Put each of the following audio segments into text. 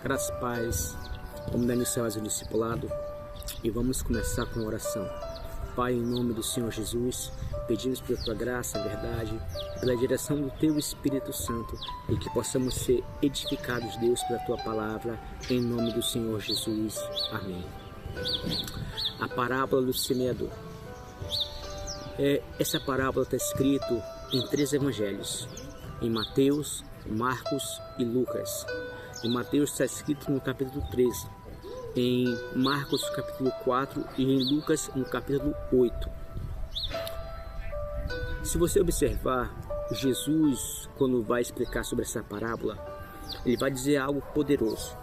Graças a paz, vamos dar início ao discipulado e vamos começar com a oração. Pai, em nome do Senhor Jesus, pedimos pela Tua graça, verdade, pela direção do Teu Espírito Santo e que possamos ser edificados, Deus, pela Tua Palavra, em nome do Senhor Jesus. Amém. A parábola do semeador. Essa parábola está escrita em 3 evangelhos, em Mateus, Marcos e Lucas. Em Mateus está escrito no capítulo 13, em Marcos capítulo 4 e em Lucas no capítulo 8. Se você observar, Jesus, quando vai explicar sobre essa parábola, ele vai dizer algo poderoso.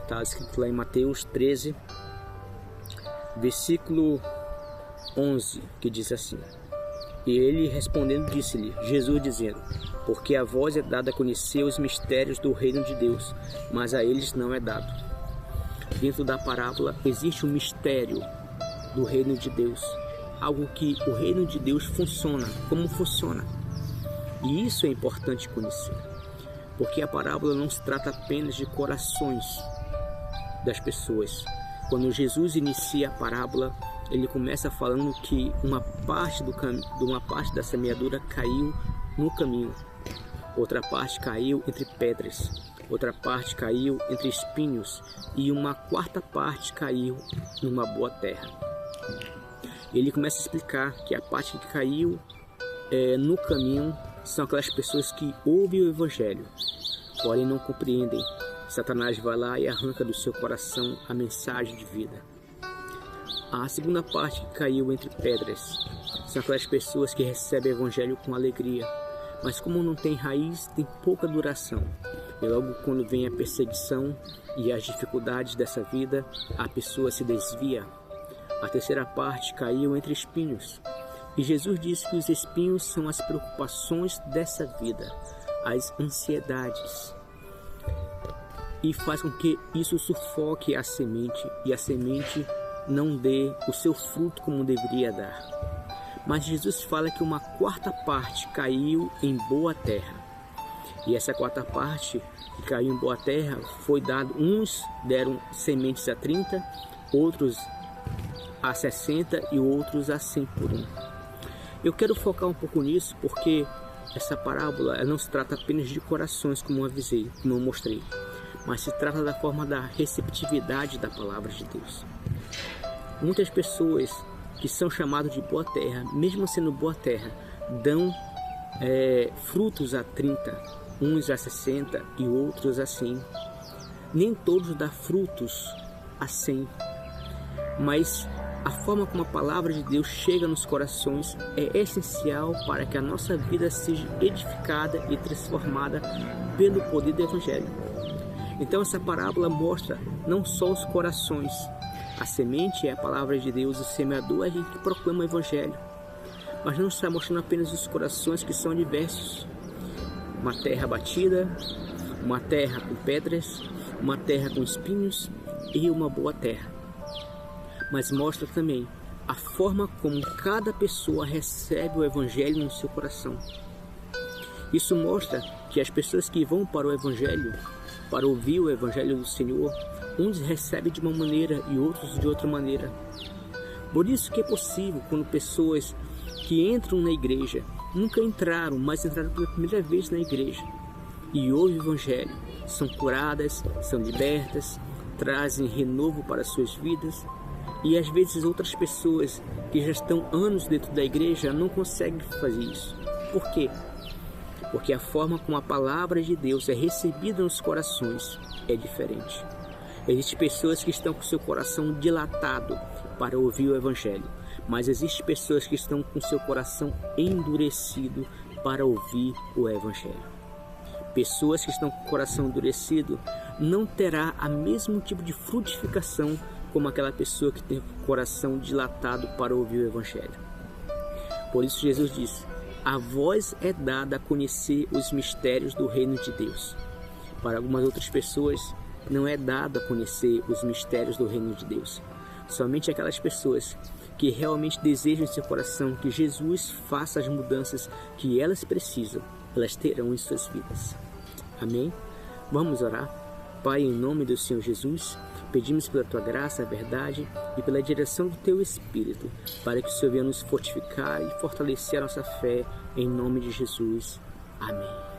Está escrito lá em Mateus 13, versículo 11, que diz assim: E ele respondendo disse-lhe, Jesus dizendo: Porque a vós é dado a conhecer os mistérios do reino de Deus, mas a eles não é dado. Dentro da parábola existe um mistério do reino de Deus, algo que o reino de Deus funciona, como funciona. E isso é importante conhecer, porque a parábola não se trata apenas de corações das pessoas. Quando Jesus inicia a parábola, ele começa falando que uma parte da semeadura caiu no caminho, outra parte caiu entre pedras, outra parte caiu entre espinhos e uma quarta parte caiu numa boa terra. Ele começa a explicar que a parte que caiu no caminho são aquelas pessoas que ouvem o Evangelho, porém não compreendem. Satanás vai lá e arranca do seu coração a mensagem de vida. A segunda parte que caiu entre pedras são aquelas pessoas que recebem o Evangelho com alegria, mas como não tem raiz, tem pouca duração. E logo quando vem a perseguição e as dificuldades dessa vida, a pessoa se desvia. A terceira parte caiu entre espinhos. E Jesus disse que os espinhos são as preocupações dessa vida, as ansiedades. E faz com que isso sufoque a semente e a semente não dê o seu fruto como deveria dar. Mas Jesus fala que uma quarta parte caiu em boa terra. E essa quarta parte que caiu em boa terra foi dado, uns deram sementes a 30, outros a 60 e outros a 100 por um. Eu quero focar um pouco nisso porque essa parábola não se trata apenas de corações, como eu avisei, como eu mostrei, mas se trata da forma da receptividade da palavra de Deus. Muitas pessoas que são chamadas de boa terra, mesmo sendo boa terra, dão frutos a 30, uns a 60 e outros a 100. Nem todos dão frutos a 100, mas a forma como a palavra de Deus chega nos corações é essencial para que a nossa vida seja edificada e transformada pelo poder do Evangelho. Então essa parábola mostra não só os corações. A semente é a palavra de Deus, o semeador é aquele que proclama o Evangelho. Mas não está mostrando apenas os corações, que são diversos. Uma terra batida, uma terra com pedras, uma terra com espinhos e uma boa terra. Mas mostra também a forma como cada pessoa recebe o Evangelho no seu coração. Isso mostra que as pessoas que vão para o Evangelho, para ouvir o Evangelho do Senhor, uns recebem de uma maneira e outros de outra maneira. Por isso que é possível quando pessoas que entram na igreja, nunca entraram, mas entraram pela primeira vez na igreja e ouvem o Evangelho, são curadas, são libertas, trazem renovo para suas vidas. E às vezes outras pessoas que já estão anos dentro da igreja não conseguem fazer isso. Por quê? Porque a forma como a palavra de Deus é recebida nos corações é diferente. Existem pessoas que estão com seu coração dilatado para ouvir o Evangelho, mas existem pessoas que estão com seu coração endurecido para ouvir o Evangelho. Pessoas que estão com o coração endurecido não terá o mesmo tipo de frutificação como aquela pessoa que tem o coração dilatado para ouvir o Evangelho. Por isso Jesus disse: a vós é dada a conhecer os mistérios do reino de Deus. Para algumas outras pessoas não é dado a conhecer os mistérios do reino de Deus. Somente aquelas pessoas que realmente desejam em seu coração que Jesus faça as mudanças que elas precisam, elas terão em suas vidas. Amém? Vamos orar. Pai, em nome do Senhor Jesus, pedimos pela Tua graça, a verdade e pela direção do Teu Espírito, para que o Senhor venha nos fortificar e fortalecer a nossa fé, em nome de Jesus. Amém.